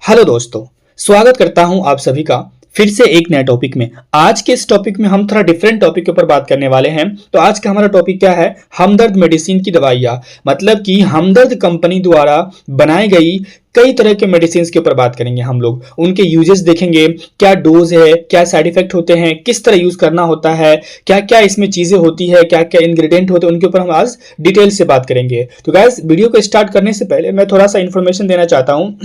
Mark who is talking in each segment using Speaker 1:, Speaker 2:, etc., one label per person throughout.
Speaker 1: Hello दोस्तों, स्वागत करता हूं आप सभी का फिर से एक नए टॉपिक में। आज के इस टॉपिक में हम थोड़ा डिफरेंट टॉपिक के ऊपर बात करने वाले हैं। तो आज का हमारा टॉपिक क्या है? हमदर्द मेडिसिन की दवाइयाँ, मतलब कि हमदर्द कंपनी द्वारा बनाई गई कई तरह के मेडिसिन के ऊपर बात करेंगे हम लोग। उनके यूजेस देखेंगे, क्या डोज है, क्या साइड इफेक्ट होते हैं, किस तरह यूज करना होता है, क्या क्या इसमें चीजें होती है, क्या क्या इंग्रेडिएंट होते हैं, उनके ऊपर हम आज डिटेल से बात करेंगे। तो गाइस, वीडियो को स्टार्ट करने से पहले मैं थोड़ा सा इन्फॉर्मेशन देना चाहता हूँ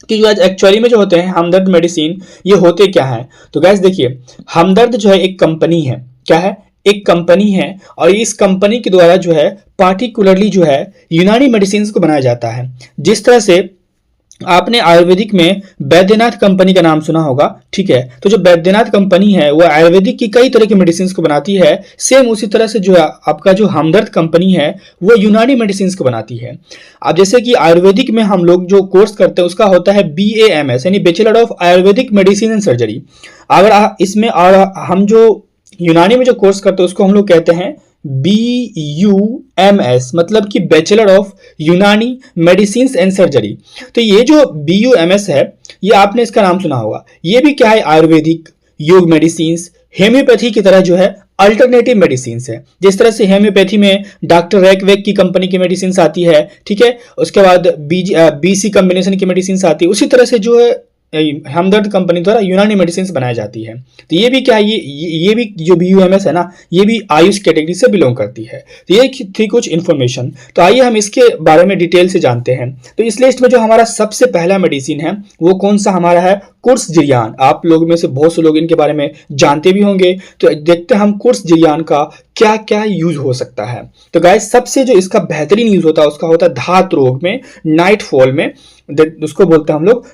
Speaker 1: कि जो आज एक्चुअली में जो होते हैं हमदर्द मेडिसिन, ये होते क्या है। तो गैस देखिए, हमदर्द जो है एक कंपनी है। क्या है? एक कंपनी है, और इस कंपनी के द्वारा जो है पार्टिकुलरली जो है यूनानी मेडिसिन को बनाया जाता है। जिस तरह से आपने आयुर्वेदिक में बैद्यनाथ कंपनी का नाम सुना होगा, ठीक है। तो जो बैद्यनाथ कंपनी है वो आयुर्वेदिक की कई तरह की मेडिसिन को बनाती है। सेम उसी तरह से जो है आपका जो हमदर्द कंपनी है वो यूनानी मेडिसिन को बनाती है। अब जैसे कि आयुर्वेदिक में हम लोग जो कोर्स करते हैं उसका होता है BAMS, यानी bachelor of Ayurvedic medicine and surgery. अगर इसमें और हम जो यूनानी में जो कोर्स करते हैं उसको हम लोग कहते हैं BUMS, मतलब कि बैचलर ऑफ यूनानी मेडिसिन एंड सर्जरी। तो ये जो BUMS है, ये आपने इसका नाम सुना होगा। ये भी क्या है? आयुर्वेदिक, योग मेडिसिन, हेम्योपैथी की तरह जो है अल्टरनेटिव मेडिसिन है। जिस तरह से हेम्योपैथी में डॉक्टर रैकवेक की कंपनी की मेडिसिन आती है, ठीक है। उसके बाद BC कॉम्बिनेशन की मेडिसिन आती है। उसी तरह से जो है हमदर्द कंपनी द्वारा यूनानी मेडिसिन बनाई जाती है। तो ये भी क्या है, ये भी जो BUMS है ना, ये भी आयुष कैटेगरी से बिलोंग करती है। तो ये थी कुछ इन्फॉर्मेशन। तो आइए हम इसके बारे में डिटेल से जानते हैं। तो इस लिस्ट में जो हमारा सबसे पहला मेडिसिन है वो कौन सा हमारा है? कुर्सजिरियान। आप लोग में से बहुत से लोग इनके बारे में जानते भी होंगे। तो देखते हैं हम कुर्सजिरियान का क्या क्या यूज हो सकता है। तो गाइस, सबसे जो इसका बेहतरीन यूज होता है उसका होता है धात रोग में, नाइट फॉल में। उसको बोलते हैं हम लोग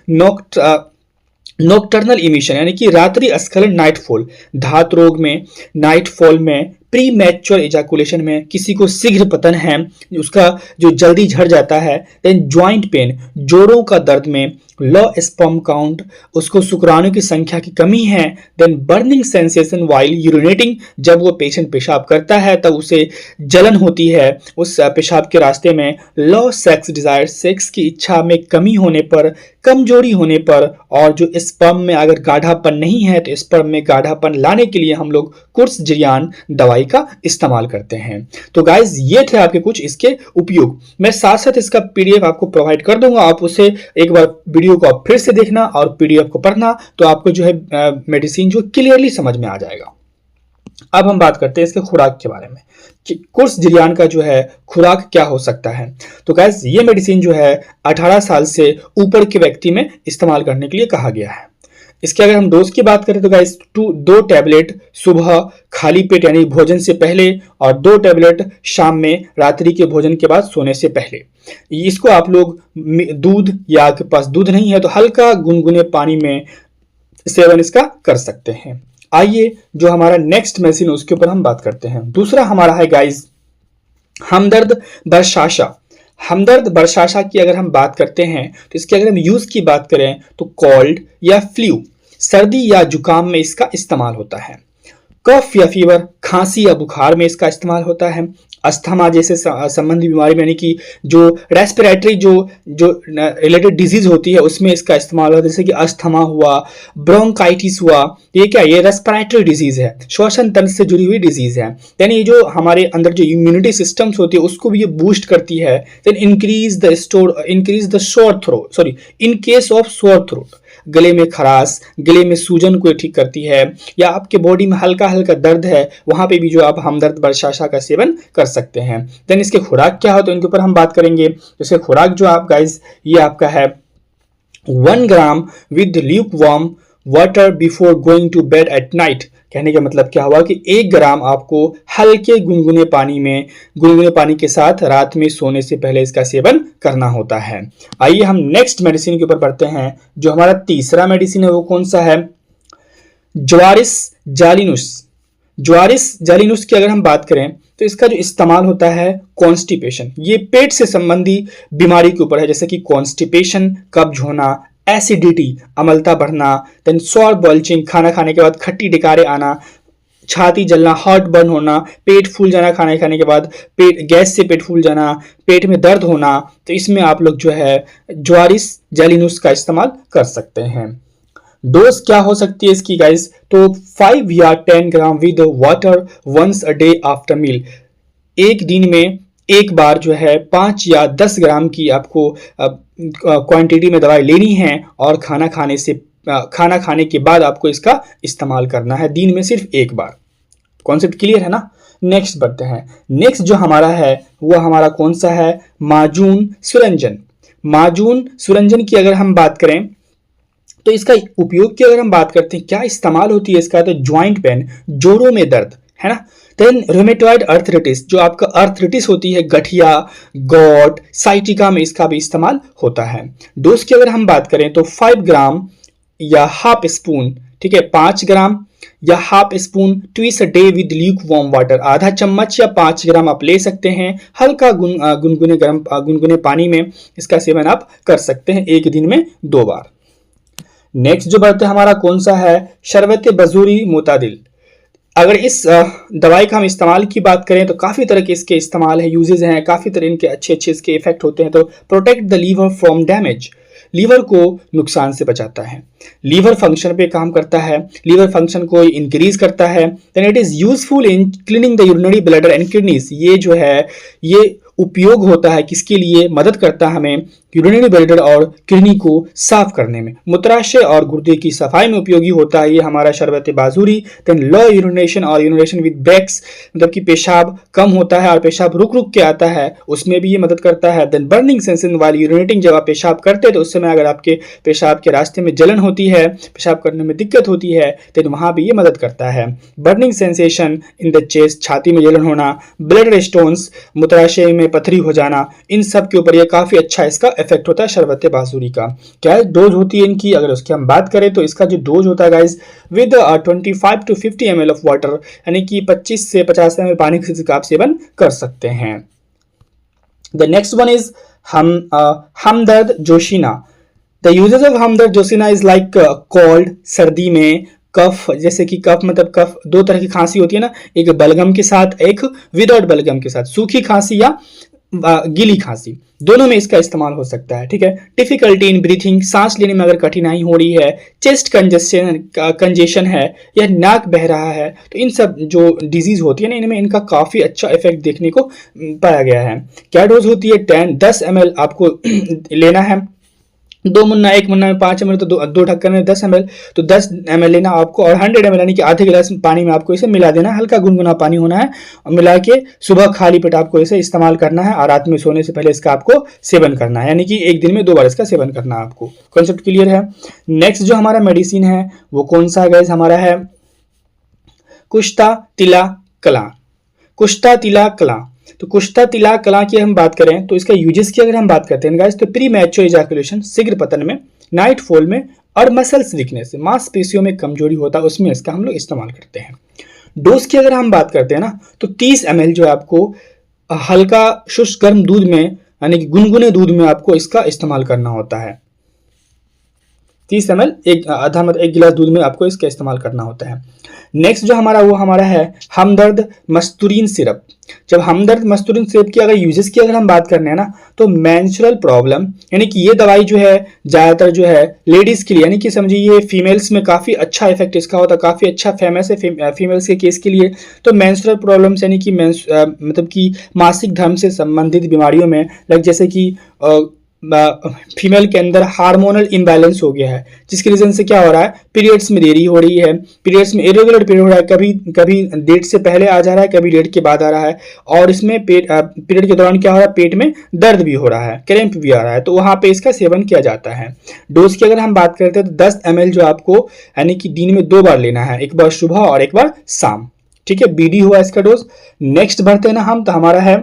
Speaker 1: नॉक्टर्नल इमिशन, यानी कि रात्रि स्खलन, नाइटफॉल। धात रोग में, नाइटफॉल में, प्री मैच्योर इजाकुलेशन में, किसी को शीघ्र पतन है, उसका जो जल्दी झड़ जाता है। देन ज्वाइंट पेन, जोड़ों का दर्द में, लो स्पर्म काउंट, उसको शुक्राणु की संख्या की कमी है। Then burning sensation while urinating, जब वो पेशेंट पेशाब करता है तब उसे जलन होती है उस पेशाब के रास्ते में। लो सेक्स डिजायर, सेक्स की इच्छा में कमी होने पर, कमजोरी होने पर, और जो स्पर्म में अगर गाढ़ापन नहीं है तो स्पर्म में गाढ़ापन लाने के लिए हम लोग कुर्सजिरियान दवाई का इस्तेमाल करते हैं। तो गाइज, ये थे आपके कुछ इसके उपयोग। मैं साथ साथ इसका PDF आपको प्रोवाइड कर दूंगा, आप उसे एक बार वीडियो को आप फिर से देखना और PDF को पढ़ना, तो आपको जो है मेडिसिन जो क्लियरली समझ में आ जाएगा। अब हम बात करते हैं इसके खुराक के बारे में कि कुर्सजिरियान का जो है खुराक क्या हो सकता है। तो गाइस, ये मेडिसिन जो है 18 साल से ऊपर के व्यक्ति में इस्तेमाल करने के लिए कहा गया है। इसके अगर हम डोज की बात करें तो गाइस 2 टैबलेट सुबह खाली पेट यानी भोजन से पहले, और 2 टैबलेट शाम में रात्रि के भोजन के बाद सोने से पहले। इसको आप लोग दूध, या आपके पास दूध नहीं है तो हल्का गुनगुने पानी में सेवन इसका कर सकते हैं। आइए जो हमारा नेक्स्ट मेडिसिन उसके ऊपर हम बात करते हैं। दूसरा हमारा है गाइस हमदर्द बर्शाशा। हमदर्द बर्शाशा की अगर हम बात करते हैं तो इसके अगर हम यूज की बात करें तो कोल्ड या फ्लू, सर्दी या जुकाम में इसका इस्तेमाल होता है। कफ या फीवर, खांसी या बुखार में इसका इस्तेमाल होता है। अस्थमा जैसे संबंधी बीमारी में, यानी कि जो रेस्पिरेटरी जो रिलेटेड डिजीज होती है उसमें इसका इस्तेमाल होता है। जैसे कि अस्थमा हुआ, ब्रोंकाइटिस हुआ, ये क्या? ये रेस्पिरेटरी डिजीज है, श्वसन तंत्र से जुड़ी हुई डिजीज है। यानी ये जो हमारे अंदर जो इम्यूनिटी सिस्टम्स होती है उसको भी ये बूस्ट करती है। Then increase the sore throat, sorry, in case of sore throat, गले में खराश, गले में सूजन को ठीक करती है, या आपके बॉडी में हल्का हल्का दर्द है वहां पे भी जो आप हमदर्द बर्शाशा का सेवन कर सकते हैं। देन इसके खुराक क्या हो तो इनके ऊपर हम बात करेंगे। जैसे खुराक जो आप गाइस, ये आपका है 1 gram with lukewarm water before going to bed at night. कहने का मतलब क्या हुआ कि 1 ग्राम आपको हल्के गुनगुने पानी के साथ रात में सोने से पहले इसका सेवन करना होता है। आइए हम नेक्स्ट मेडिसिन के ऊपर बढ़ते हैं। जो हमारा तीसरा मेडिसिन है वो कौन सा है? ज्वारिस जालिनुस। ज्वारिस जालिनुस की अगर हम बात करें तो इसका जो इस्तेमाल होता है कॉन्स्टिपेशन, ये पेट से संबंधी बीमारी के ऊपर है। जैसे कि कॉन्स्टिपेशन, कब्ज होना, एसिडिटी, अम्लता बढ़ना, देन सॉर बल्जिंग, खाना खाने के बाद खट्टी डिकारे आना, छाती जलना, हार्ट बर्न होना, पेट फूल जाना खाना खाने के बाद, पेट गैस से पेट फूल जाना, पेट में दर्द होना, तो इसमें आप लोग जो है ज्वारिस जेलिनुस का इस्तेमाल कर सकते हैं। डोज क्या हो सकती है इसकी गाइस, तो 5 या 10 gram with water once a day after meal. एक दिन में एक बार जो है 5 या 10 ग्राम की आपको क्वांटिटी में दवाई लेनी है और खाना खाने के बाद आपको इसका इस्तेमाल करना है, दिन में सिर्फ एक बार। कॉन्सेप्ट क्लियर है ना। नेक्स्ट बढ़ते हैं। नेक्स्ट जो हमारा है वो हमारा कौन सा है, माजून सुरंजन। माजून सुरंजन की अगर हम बात करें तो इसका उपयोग की अगर हम बात करते हैं, क्या इस्तेमाल होती है इसका, तो ज्वाइंट पेन, जोड़ों में दर्द, है ना। देन रोमेटॉइड अर्थराइटिस, जो आपका अर्थराइटिस होती है, गठिया, गॉट, साइटिका में इसका भी इस्तेमाल होता है। डोज की अगर हम बात करें तो 5 ग्राम या हाफ स्पून, ठीक है, 5 ग्राम या half spoon twice a day with lukewarm water, आधा चम्मच या 5 ग्राम आप ले सकते हैं हल्का गुनगुने पानी में। इसका सेवन आप कर सकते हैं एक दिन में 2 बार। नेक्स्ट जो बढ़ते हमारा कौन सा है, शरबत बजूरी मोतादिल। अगर इस दवाई का हम इस्तेमाल की बात करें तो काफ़ी तरह के इसके इस्तेमाल है, यूजेज हैं, काफ़ी तरह इनके अच्छे अच्छे इसके इफेक्ट होते हैं। तो protect the liver from damage, liver को नुकसान से बचाता है, लीवर फंक्शन पे काम करता है, लीवर फंक्शन को इंक्रीज करता है। Then it is useful in cleaning the urinary bladder and kidneys, ये जो है ये उपयोग होता है, किसके लिए मदद करता है हमें, यूरिनरी ब्लैडर और किडनी को साफ करने में, मूत्राशय और गुर्दे की सफाई में उपयोगी होता है ये हमारा शरबत बाजूरी। देन लो यूरिनेशन और यूरिनेशन विद बैक्स, मतलब कि पेशाब कम होता है और पेशाब रुक रुक के आता है, उसमें भी ये मदद करता है। देन बर्निंग सेंसेशन वाली यूरिनेटिंग, जब आप पेशाब करते हैं तो उस समय अगर आपके पेशाब के रास्ते में जलन होती है, पेशाब करने में दिक्कत होती है, तो वहां भी ये मदद करता है। Burning sensation in the chest, छाती में जलन होना, ब्लड स्टोन्स, मूत्राशय में पथरी हो जाना, इन सब के ऊपर ये काफी अच्छा इसका इफेक्ट होता है शरबत बाजूरी का। क्या डोज होती है इनकी, अगर उसकी हम बात करें तो इसका जो डोज होता है guys, with 25 to 50 ml of water, यानी कि 25 से 50 ml पानी का आप सेवन कर सकते हैं। The next one is Hamdard Joshina. The uses of Hamdard Joshina is like cold, सर्दी में कफ, जैसे कि कफ मतलब कफ, 2 तरह की खांसी होती है ना, एक बलगम के साथ, एक विदाउट बलगम के साथ, सूखी खांसी या गीली खांसी, दोनों में इसका इस्तेमाल हो सकता है, ठीक है। डिफिकल्टी इन ब्रीथिंग, सांस लेने में अगर कठिनाई हो रही है, चेस्ट कंजेशन है या नाक बह रहा है, तो इन सब जो डिजीज होती है ना, इनमें इनका काफी अच्छा इफेक्ट देखने को पाया गया है। क्या डोज होती है, 10 ml आपको लेना है, 1 मुन्ना में 5 ml, तो दो ढक्कन में 10 ml, तो 10 ml लेना आपको, और 100 ml यानी कि आधे गिलास पानी में आपको इसे मिला देना है, हल्का गुनगुना पानी होना है, और मिला के सुबह खाली पेट आपको इसे इस्तेमाल करना है, और रात में सोने से पहले इसका आपको सेवन करना है, यानी कि एक दिन में 2 बार इसका सेवन करना है आपको। कॉन्सेप्ट क्लियर है। नेक्स्ट जो हमारा मेडिसिन है वो कौन सा गाइस, हमारा है कुश्ता तिला कला। कुश्ता तिला कला, तो कुश्ता तिला कला की हम बात करें तो इसका यूजेस की अगर हम बात करते हैं गाइस, तो प्री मैच्योर इजैकुलेशन, शीघ्र पतन में, नाइट फॉल में, और मसल्स वीकनेस, मांसपेशियों में कमजोरी होता है, उसमें इसका हम लोग इस्तेमाल करते हैं। डोज की अगर हम बात करते हैं ना, तो 30 ml जो है आपको हल्का शुष्क गर्म दूध में, यानी कि गुनगुने दूध में आपको इसका इस्तेमाल करना होता है। 30 ml, एक गिलास दूध में आपको इसका इस्तेमाल करना होता है। नेक्स्ट जो हमारा है हमदर्द मस्तूरीन सिरप। जब हमदर्द मस्तूरीन सिरप की अगर यूजेस की अगर हम बात करने हैं ना, तो मेंस्ट्रुअल प्रॉब्लम, यानी कि ये दवाई जो है ज्यादातर जो है लेडीज के लिए, यानी कि समझिए ये फीमेल्स में काफी अच्छा इफेक्ट इसका होता है, काफी अच्छा फेमस है फीमेल्स के केस के लिए। तो मेंस्ट्रुअल प्रॉब्लम्स यानी कि मतलब कि मासिक धर्म से संबंधित बीमारियों में, लाइक जैसे कि फीमेल के अंदर हार्मोनल इम्बैलेंस हो गया है, जिसकी रीजन से क्या हो रहा है, पीरियड्स में देरी हो रही है, पीरियड्स में इरेगुलर पीरियड हो रहा है, कभी डेट से पहले आ जा रहा है, कभी डेट के बाद आ रहा है, और इसमें पीरियड के दौरान क्या हो रहा है, पेट में दर्द भी हो रहा है, क्रैम्प भी आ रहा है, तो वहां पे इसका सेवन किया जाता है। डोज की अगर हम बात करते हैं तो 10 ml जो आपको यानी कि दिन में 2 बार लेना है, एक बार सुबह और एक बार शाम, ठीक है। बीडी हुआ इसका डोज। नेक्स्ट बढ़ते हैं ना हम, तो हमारा है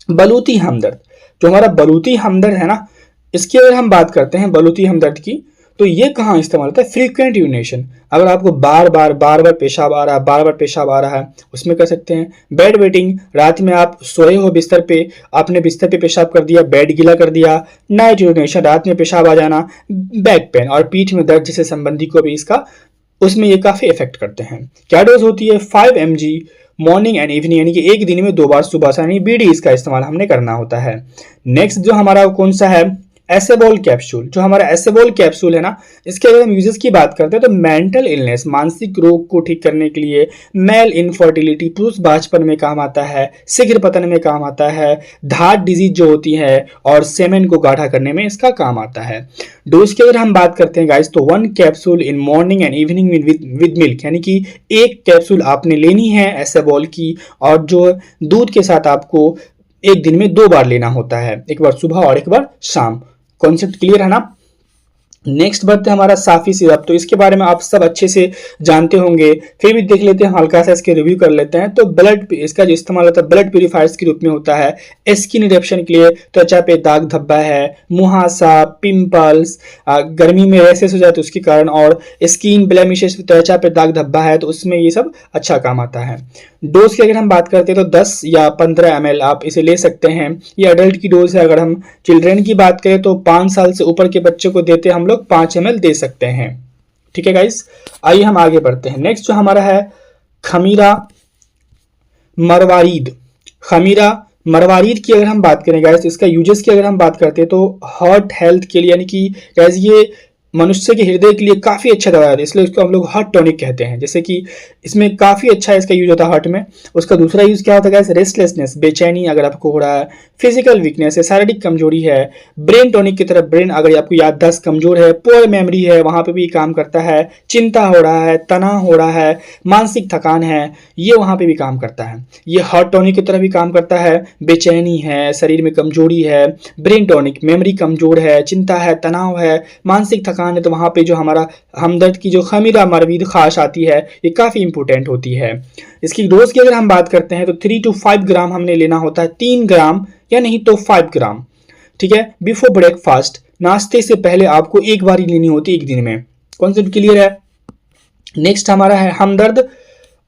Speaker 1: बलूती हमदर्द। जो हमारा बलूती हमदर्द है ना, इसकी अगर हम बात करते हैं बलूती हमदर्द की, तो ये कहाँ इस्तेमाल होता है, फ्रीक्वेंट यूरिनेशन, अगर आपको बार बार पेशाब आ रहा है, उसमें कर सकते हैं। बेड वेटिंग, रात में आप सोए हो बिस्तर पे, आपने बिस्तर पे पेशाब कर दिया, बेड गीला कर दिया। नाइट यूरिनेशन, रात में पेशाब आ जाना। बैक पेन और पीठ में दर्द जैसे संबंधी को भी इसका उसमें ये काफ़ी इफेक्ट करते हैं। क्या डोज होती है? 5 mg मॉर्निंग एंड इवनिंग, यानी कि एक दिन में 2 बार, सुबह से, यानी बीडी इसका इस्तेमाल हमने करना होता है। नेक्स्ट जो हमारा कौन सा है? एसेबोल कैप्सूल। जो हमारा एसेबोल कैप्सूल है ना, इसके अगर हम यूजेस की बात करते हैं तो मेंटल इलनेस, मानसिक रोग को ठीक करने के लिए, मेल इनफर्टिलिटी, पुरुष बांझपन में काम आता है, शीघ्र पतन में काम आता है, धात डिजीज जो होती है और सेमेन को गाढ़ा करने में इसका काम आता है। डोज की अगर हम बात करते हैं गाइस तो 1 capsule in morning and evening with milk, यानी कि एक कैप्सूल आपने लेनी है एसेबोल की, और जो दूध के साथ आपको एक दिन में 2 बार लेना होता है, एक बार सुबह और एक बार शाम। कॉन्सेप्ट क्लियर है ना? नेक्स्ट बढ़ते हैं हमारा साफी सिरप। तो इसके बारे में आप सब अच्छे से जानते होंगे, फिर भी देख लेते हैं, हल्का सा इसके रिव्यू कर लेते हैं। तो ब्लड, इसका जो इस्तेमाल होता है ब्लड प्यूरिफायर्स के रूप में होता है। स्किन इरेप्शन के लिए, त्वचा पे दाग धब्बा है, मुहासा, पिंपल्स, गर्मी में रैशेस हो जाए तो उसके कारण, और स्किन ब्लेमिशेस, त्वचा पे दाग धब्बा है तो उसमें ये सब अच्छा काम आता है। डोज की अगर हम बात करते हैं तो 10 या 15 ml आप इसे ले सकते हैं। ये अडल्ट की डोज है। अगर हम चिल्ड्रन की बात करें तो 5 साल से ऊपर के बच्चे को देते हम लोग 5 ml दे सकते हैं। ठीक है गाइस, आइए हम आगे बढ़ते हैं। नेक्स्ट जो हमारा है खमीरा मरवारीद। खमीरा मरवारीद की अगर हम बात करें गाइस, इसका यूजेस की अगर हम बात करते हैं तो हार्ट हेल्थ के लिए, यानी कि गाइस ये मनुष्य के हृदय के लिए काफ़ी अच्छा दवा है, इसलिए इसको हम लोग हार्ट टॉनिक कहते हैं। जैसे कि इसमें काफ़ी अच्छा इसका यूज होता है हार्ट में। उसका दूसरा यूज क्या होता है गाइस? रेस्टलेसनेस, बेचैनी अगर आपको हो रहा है, फिजिकल वीकनेस है, शारीरिक कमजोरी है, ब्रेन टॉनिक की तरफ, ब्रेन अगर आपको याददाश्त कमजोर है, पुअर मेमोरी है, वहाँ पे भी काम करता है, चिंता हो रहा है, तनाव हो रहा है, मानसिक थकान है, ये वहाँ पे भी काम करता है। ये हार्ट टॉनिक की तरह भी काम करता है। बेचैनी है, शरीर में कमजोरी है, ब्रेन टॉनिक, मेमोरी कमजोर है, चिंता है, तनाव है, मानसिक थकान है, तो वहाँ पे जो हमारा हमदर्द की जो खमीरा मरवीद खास आती है, ये काफ़ी इंपॉर्टेंट होती है। इसकी डोज की अगर हम बात करते हैं तो 3 to 5 ग्राम हमने लेना होता है, 3 ग्राम या नहीं तो 5 ग्राम। ठीक है, बिफोर ब्रेकफास्ट, नाश्ते से पहले आपको एक बार ही लेनी होती है एक दिन में। कॉन्सेप्ट क्लियर है? नेक्स्ट हमारा है हमदर्द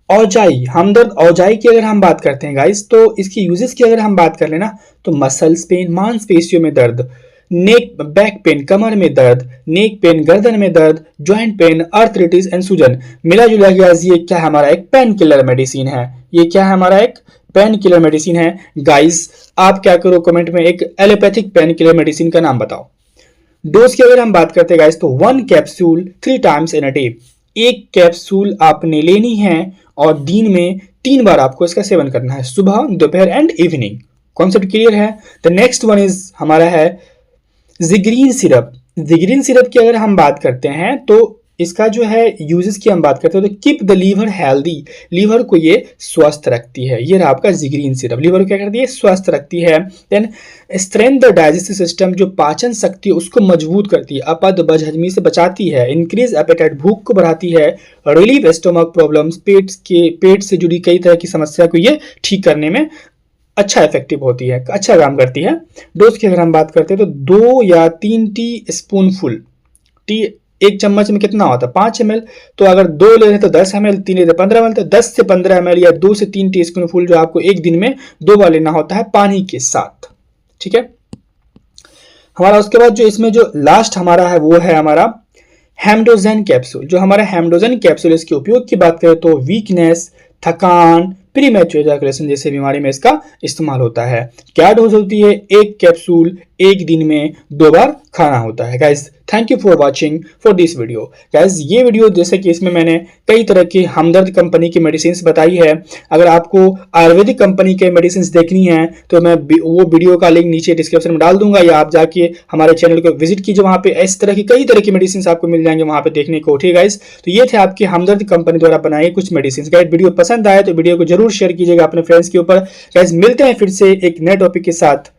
Speaker 1: औजाई। हमदर्द औजाई की अगर हम बात करते हैं गाइस तो इसकी यूजेस की अगर हम बात कर लेना तो मसल्स पेन, मांसपेशियों में दर्द, नेक बैक पेन, कमर में दर्द, नेक पेन, गर्दन में दर्द, जॉइंट पेन, आर्थराइटिस एंड सूजन, मिला जुला गया ये क्या है? हमारा एक पेन किलर मेडिसिन है। ये क्या है? हमारा एक पेन किलर मेडिसिन है। गाइस आप क्या करो, कमेंट में एक एलोपैथिक पेन किलर मेडिसिन का नाम बताओ। डोज की अगर हम बात करते हैं गाइस तो 1 capsule 3 times in a day. एक कैप्सूल आपने लेनी है और दिन में 3 बार आपको इसका सेवन करना है, सुबह, दोपहर एंड इवनिंग। कॉन्सेप्ट क्लियर है? द नेक्स्ट वन इज हमारा है जिग्रीन सिरप। जिग्रीन सिरप की अगर हम बात करते हैं तो इसका जो है यूजेस की हम बात करते हैं तो keep the liver healthy, liver को ये स्वस्थ रखती है। ये रहा आपका जिग्रीन सिरप, लीवर को क्या करती है? स्वस्थ रखती है। Then strength the digestive system, जो पाचन शक्ति है उसको मजबूत करती है, अपद बदहजमी से बचाती है, इंक्रीज एपेटाइट, भूख को बढ़ाती है, रिलीव स्टोमक प्रॉब्लम्स, पेट से जुड़ी कई तरह की समस्या को ये ठीक करने में अच्छा इफेक्टिव होती है, अच्छा काम करती है। डोज की अगर हम बात करते हैं तो 2 या 3 टी स्पूनफुल, टी एक चम्मच में कितना होता है? 5 ml। तो अगर 2 ले रहे तो 10 ml, 3 ले तो 15 ml, तो 10 से 15 ml या 2 से 3 टी स्पूनफुल जो आपको एक दिन में 2 बार लेना होता है पानी के साथ। ठीक है हमारा। उसके बाद जो इसमें जो लास्ट हमारा है वो है हमारा हेमडोजेन कैप्सूल। जो हमारा हेमडोजेन कैप्सूल, इसके उपयोग की बात करें तो वीकनेस, थकान, प्रीमैच्योर इजैकुलेशन जैसे बीमारी में इसका इस्तेमाल होता है। क्या डोज होती है? एक कैप्सूल एक दिन में 2 बार खाना होता है। Guys thank you for watching for this video. Guys ये वीडियो जैसे कि इसमें मैंने कई तरह की हमदर्द कंपनी की मेडिसिन बताई है। अगर आपको आयुर्वेदिक कंपनी के मेडिसिन देखनी है तो मैं वो वीडियो का लिंक नीचे डिस्क्रिप्शन में डाल दूंगा, या आप जाके हमारे चैनल को विजिट कीजिए, वहाँ पे इस तरह की कई तरह की मेडिसिन आपको मिल जाएंगे वहाँ पे देखने को। ठीक है गाइस, तो ये थे आपकी हमदर्द कंपनी द्वारा बनाई कुछ मेडिसिन। गाइस वीडियो पसंद आए तो वीडियो को जरूर शेयर कीजिएगा अपने फ्रेंड्स के ऊपर। गाइस मिलते हैं फिर से एक नए टॉपिक के साथ।